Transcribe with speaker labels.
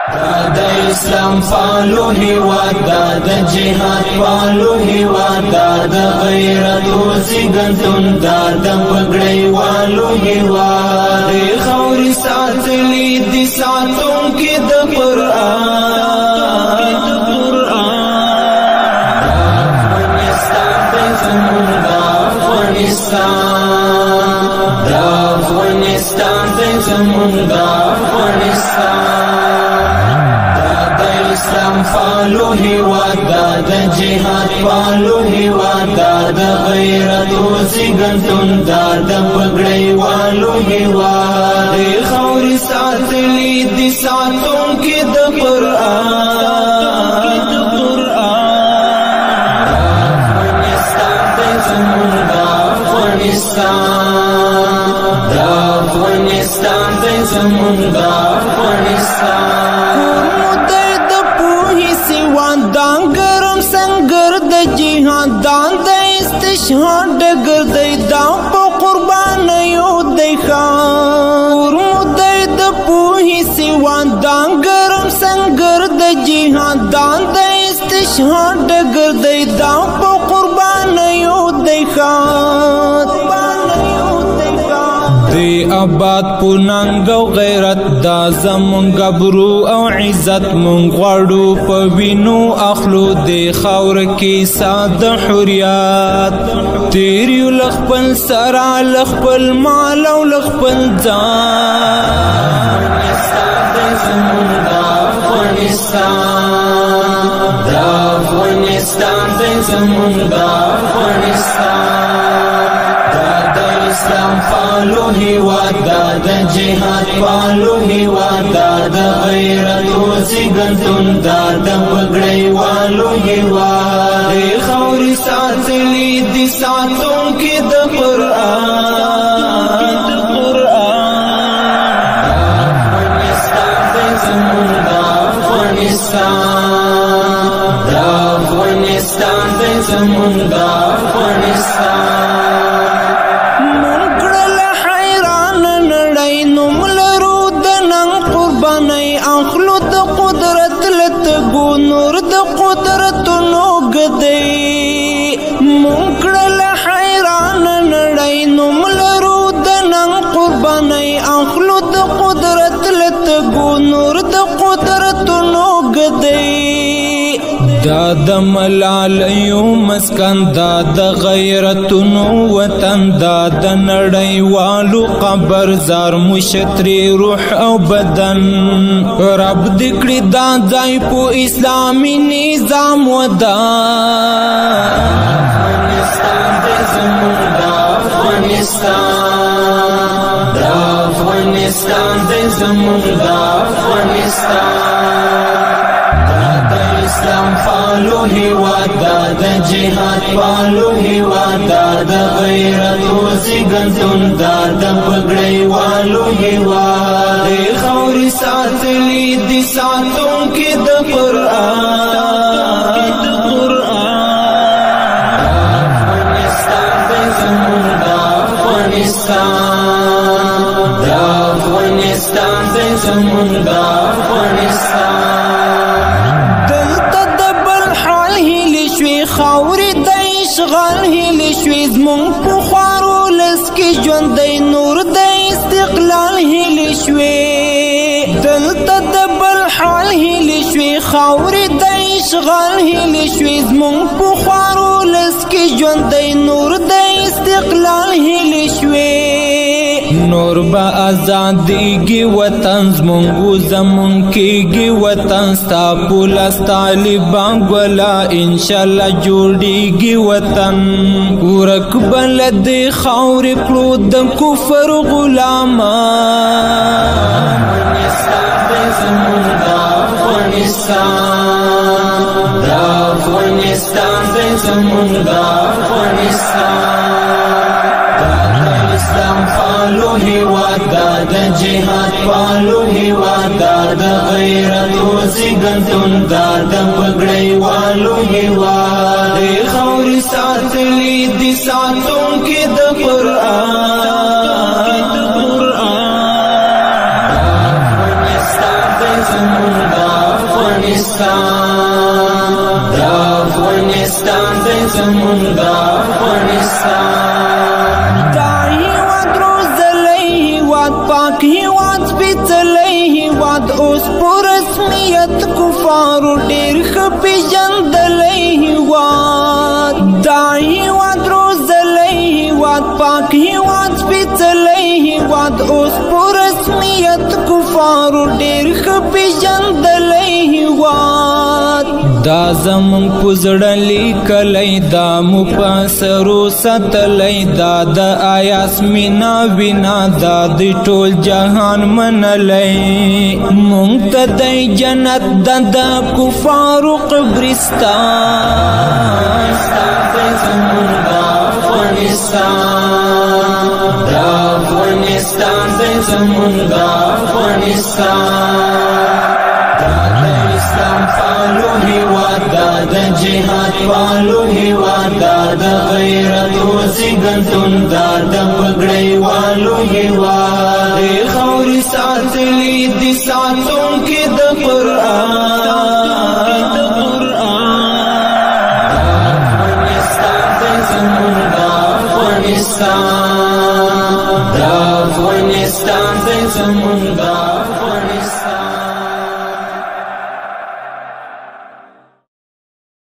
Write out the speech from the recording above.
Speaker 1: دا اسلام فالو هیواد دا جهاد فالو هیواد دا غیرت و زیګنتون دا پګړی والو هیواد خوري ساتلی دي ساتون کې د قران افغانستان دا افغانستان دا اسلام فالو هیواد دا جهاد فالو هیواد دا غیرت و زیګنتون دا پګړی والو هیواد خوري ساتلی دي ساتون کې د قران افغانستان زمون دا افغانستان دان د استشهاد ډګر دی دا په قربان یو دی خور مدای د پوهې سیوان دان ګرم سنگر د جهاد دان د استشهاد ډګر دی دا په قربان یو دی خور دی آباد پوننګ او غیرت دا زمون غبرو او عزت مون غړو په وینو اخلو دی خاور کې ساده حریات تیریو لخپل سرا لخپل مال او لخپل ځان افغانستان زمون دا اسلام فالو هیواد دا جهاد فالو هیواد دا غیرت و زیګنتون دا پګړی والو هیواد خوري ساتلی دي ساتون کې د قران افغانستان زمون دا افغانستان زمون دا افغانستان نور د قدرت نو گدی مونکړل حیران نړۍ نو ملرو د نن قرباني اخلو د قدرت لته نور د قدرت نو گدی دا د ملال یو مسکن دا د غیرتونو وطن دا د نړۍ والو قبر زار مشتری روح او بدن رب دکړي دا ځای په اسلامي نظام ودا افغانستان زموږ دا افغانستان زموږ دا افغانستان اسلام فالو هیواد دا جهاد فالو هیواد دا غیرت و زیګنتون دا پګړی والو هیواد خوري ساتلی دي ساتون کې د قران افغانستان زمون دا افغانستان زمون دا افغانستان خاورې د اشغال هیلې شوې زمونږ په خوارو لس کې ژوندی نور د استقلال هیلې شوې دلته د بل حال هیلې شوې خاورې د اشغال هیلې شوې زمونږ په خوارو لس کې ژوندی نور د استقلال هیلې شوې نور با آزادیږي وطن زمون کېږي وطن ستا پولاس طالبان ګولا انشاءالله جوړیږي وطن ورک بل د خاورې کړو د کفر غلامان افغانستان زمون دا افغانستان اسلام فالو هیواد دا جهاد فالو هیواد دا غیرت و زیګنتون دا پګړی والو هیواد خوري ساتلی دي ساتون کې د قران افغانستان زمون دا افغانستان دا افغانستان دی زمون دا افغانستان دا هیواد روزلی هیواد پاک هیواد سپیڅلی هیواد اوس په رسمیت کفارو ډېر ښه پیژندلی هیواد دا هیواد روزلی هیواد پاک هیواد سپیڅلی هیواد اوس په رسمیت کفارو ډېر ښه پیژندلی هیواد دا زمون په زړه لیکلی دا مو په سرو ساتلی دا د آیاس مینا وینا دا د ټول جهان منلی مونږ ته دی جنت د کفارو قبرستان زمون دا افغانستان دا افغانستان دی زمون دا افغانستان اسلام پالو هیواد دا د جهاد پالو هیواد دا د غیرت و زیږنتون دا د پګړۍ والو هیواد د خاورې ساتلي دي ساتونکي د قرآن افغانستان دی زمون دا افغانستان دا افغانستان دی زمون دا